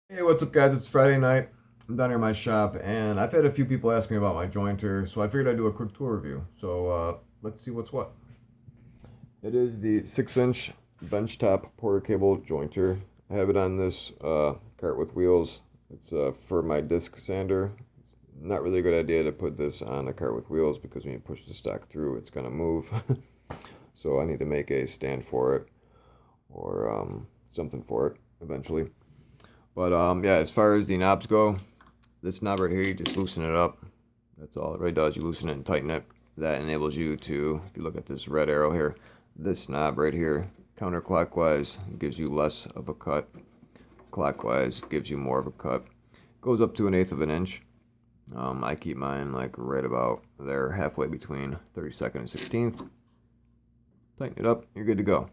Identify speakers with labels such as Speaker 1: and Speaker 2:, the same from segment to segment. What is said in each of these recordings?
Speaker 1: Hey, what's up, guys? It's Friday night. I'm down here in my shop, and I've had a few people ask me about my jointer, so I figured I'd do a quick tour review. Let's see what's what. It is the 6-inch benchtop Portercable jointer. I have it on this cart with wheels. It's for my disc sander. It's not really a good idea to put this on a cart with wheels because when you push the stock through, it's gonna move. So I need to make a stand for it or something for it eventually. But yeah, as far as the knobs go, this knob right here, you just loosen it up. That's all it really does. You loosen it and tighten it. That enables you to, if you look at this red arrow here, this knob right here, counterclockwise gives you less of a cut. Clockwise gives you more of a cut. Goes up to 1/8 of an inch. I keep mine like right about there, halfway between 32nd and 16th. Tighten it up, you're good to go.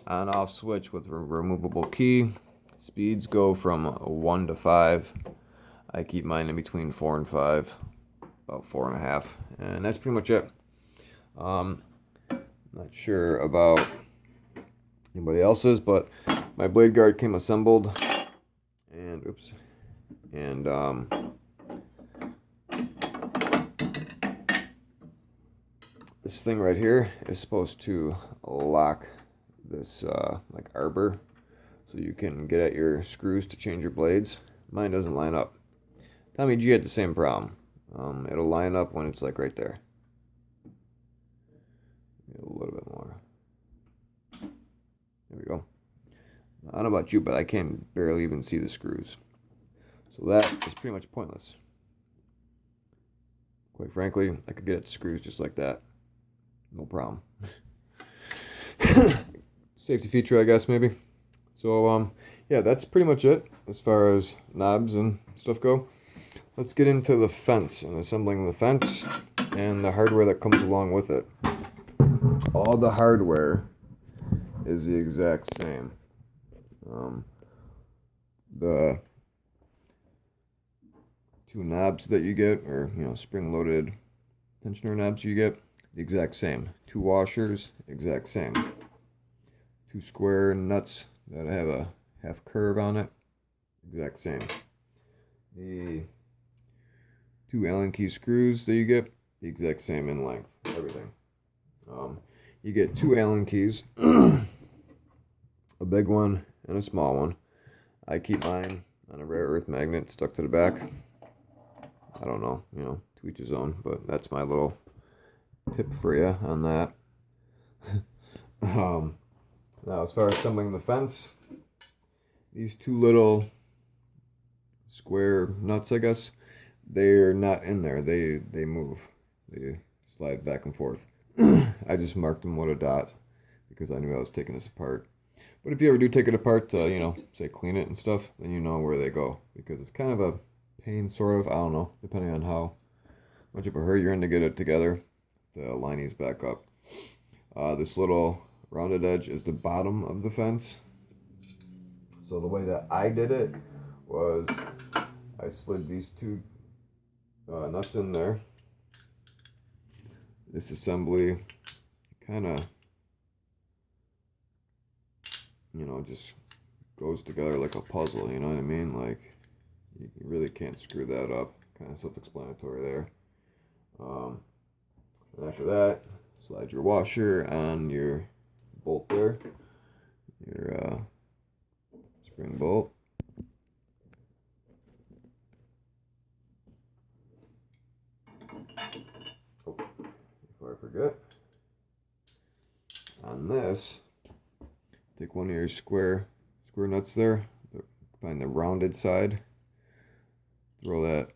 Speaker 1: On off switch with removable key. Speeds go from 1 to 5. I keep mine in between 4 and 5, about 4.5, and that's pretty much it. Not sure about anybody else's, but my blade guard came assembled, and oops, and this thing right here is supposed to lock this like arbor, so you can get at your screws to change your blades. Mine doesn't line up. Tommy G had the same problem. It'll line up when it's like right there. A little bit more. There we go. I don't know about you, but I can barely even see the screws. So that is pretty much pointless. Quite frankly, I could get at the screws just like that. No problem. Safety feature, I guess, maybe. So, yeah, that's pretty much it as far as knobs and stuff go. Let's get into the fence and assembling the fence and the hardware that comes along with it. All the hardware is the exact same. The two knobs that you get, or spring-loaded tensioner knobs you get, the exact same. Two washers, exact same. Two square nuts that have a half curve on it, exact same. The two Allen key screws that you get, the exact same in length, everything. You get two Allen keys, a big one and a small one. I keep mine on a rare earth magnet stuck to the back. I don't know, to each his own, but that's my little tip for you on that. Now, as far as assembling the fence, these two little square nuts, I guess, they're not in there. They move. They slide back and forth. I just marked them with a dot because I knew I was taking this apart. But if you ever do take it apart to, say clean it and stuff, then you know where they go. Because it's kind of a pain, sort of. I don't know, depending on how much of a hurry you're in to get it together. To line these back up. This little rounded edge is the bottom of the fence. So the way that I did it was I slid these two nuts in there. This assembly kind of, just goes together like a puzzle, you know what I mean? Like, you really can't screw that up. Kind of self-explanatory there. And after that, slide your washer on your bolt there, your spring bolt. Oh, before I forget, on this, take one of your square nuts there, find the rounded side, throw that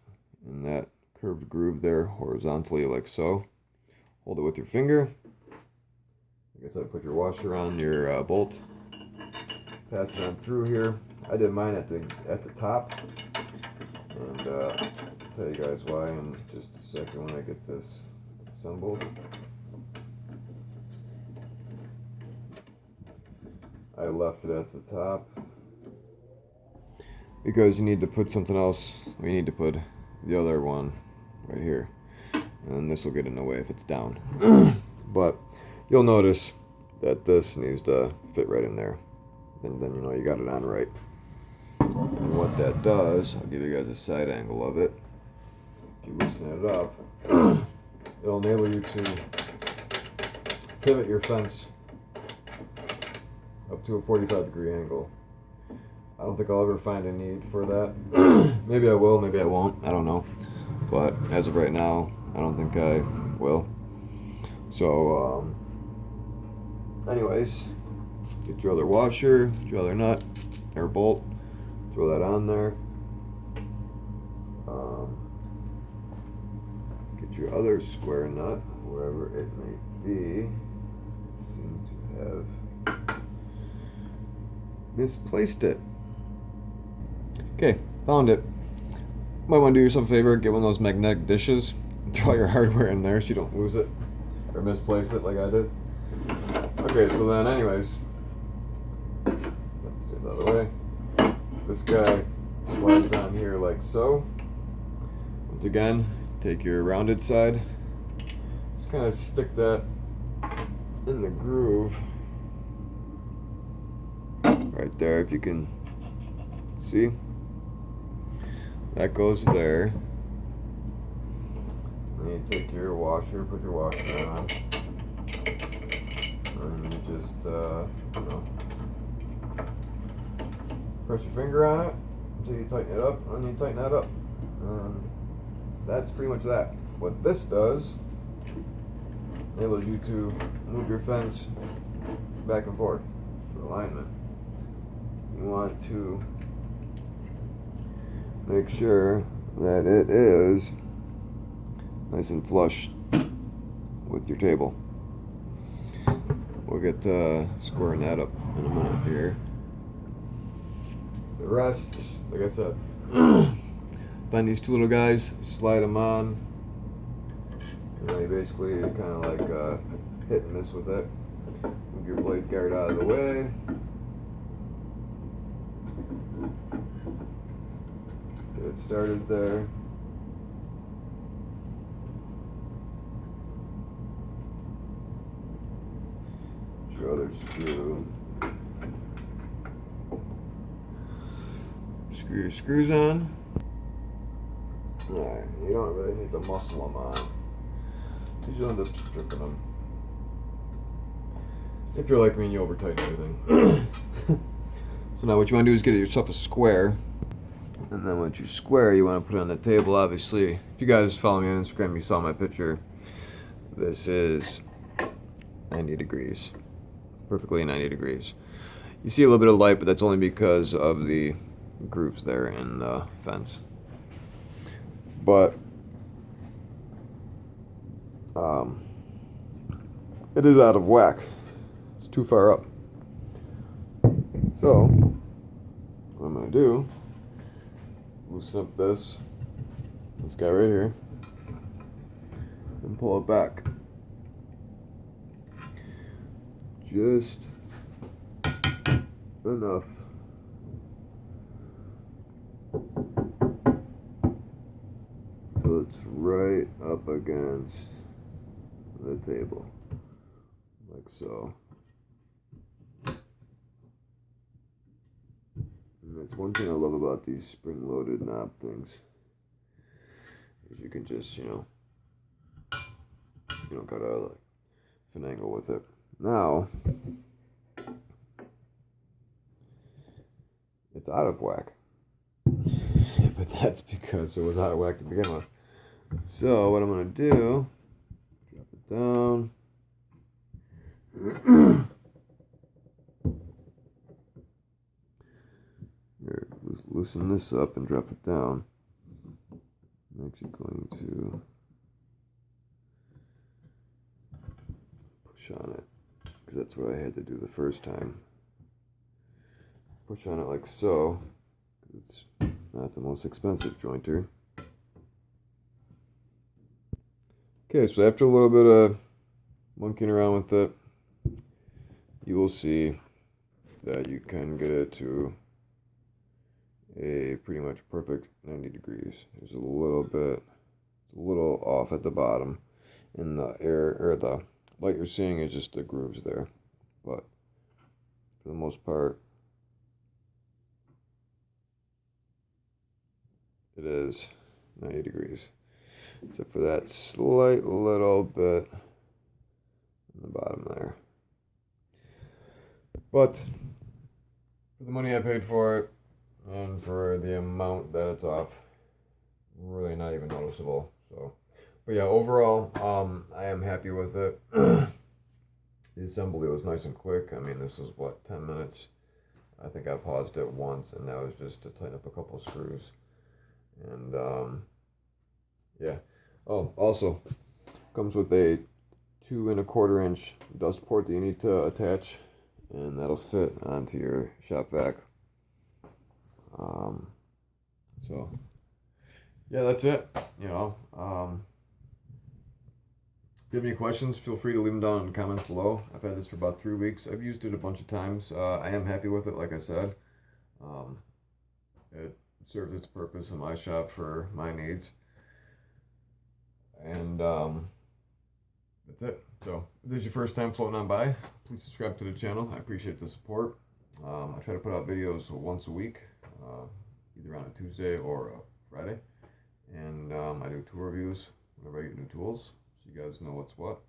Speaker 1: in that curved groove there horizontally like so. Hold it with your finger. I guess I put your washer on your bolt. Pass it on through here. I did mine at the top, and I'll tell you guys why in just a second when I get this assembled. I left it at the top because you need to put something else. We need to put the other one right here, and this will get in the way if it's down. But you'll notice that this needs to fit right in there. And then you got it on right. And what that does, I'll give you guys a side angle of it. If you loosen it up, it'll enable you to pivot your fence up to a 45-degree angle. I don't think I'll ever find a need for that. Maybe I will, maybe I won't, I don't know. But as of right now, I don't think I will. So, anyways, get your other washer, get your other nut, or bolt, throw that on there. Get your other square nut, wherever it may be. Seem to have misplaced it. Okay, found it. Might want to do yourself a favor, get one of those magnetic dishes, and throw your hardware in there so you don't lose it or misplace it like I did. Okay, so then anyways, that stays out of the way. This guy slides on here like so. Once again, take your rounded side, just kind of stick that in the groove right there, if you can see. That goes there. Then you take your washer, put your washer on, and you just, you know, press your finger on it until you tighten it up, and you tighten that up. That's pretty much that. What this does, enables you to move your fence back and forth for alignment. You want to make sure that it is nice and flush with your table. We'll get squaring that up in a minute here. The rest, like I said, find these two little guys, slide them on, and then you basically kind of like hit and miss with it. Move your blade guard out of the way. Get it started there. Your other screw. Screw your screws on. Alright, you don't really need to muscle them on. You end up stripping them. If you're like me and you over tighten everything. So now what you want to do is get yourself a square. And then once you square, you want to put it on the table. Obviously, if you guys follow me on Instagram, you saw my picture. This is 90 degrees. Perfectly 90 degrees. You see a little bit of light, but that's only because of the grooves there in the fence. But it is out of whack. It's too far up. So what I'm going to do, loosen up this guy right here, and pull it back. Just enough till it's right up against the table, like so. And that's one thing I love about these spring-loaded knob things, is you can just, you don't gotta like finagle with it. Now, it's out of whack. But that's because it was out of whack to begin with. So what I'm going to do, drop it down. Here, loosen this up and drop it down. I'm actually going to push on it, because that's what I had to do the first time. Push on it like so. It's not the most expensive jointer. Okay, so after a little bit of monkeying around with it, you will see that you can get it to a pretty much perfect 90 degrees. There's a little off at the bottom, and the air, or the light you're seeing is just the grooves there. But for the most part, it is 90 degrees. Except for that slight little bit on the bottom there. But for the money I paid for it, and for the amount that it's off, really not even noticeable. So, but yeah, overall, I am happy with it. The assembly was nice and quick. I mean, this was what, 10 minutes. I think I paused it once, and that was just to tighten up a couple screws. And yeah. Oh, also comes with a 2 1/4 inch dust port that you need to attach, and that'll fit onto your shop vac. So yeah, that's it. You know, if you have any questions, feel free to leave them down in the comments below. I've had this for about 3 weeks. I've used it a bunch of times. I am happy with it, like I said. It serves its purpose in my shop for my needs. And that's it. So if this is your first time floating on by, please subscribe to the channel. I appreciate the support. I try to put out videos once a week, either on a Tuesday or a Friday. And I do tool reviews whenever I get new tools, so you guys know what's what.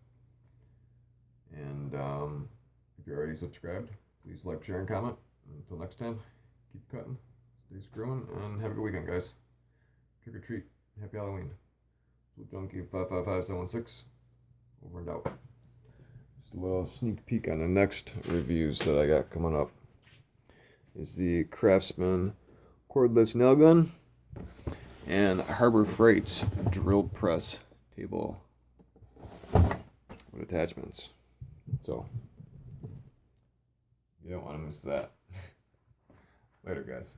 Speaker 1: And if you're already subscribed, please like, share, and comment. Until next time, keep cutting, stay screwing, and have a good weekend, guys. Trick or treat. Happy Halloween. Junkie 555716, over and out. Just a little sneak peek on the next reviews that I got coming up. Is the Craftsman cordless nail gun and Harbor Freight's drill press table with attachments. So you don't want to miss that. Later, guys.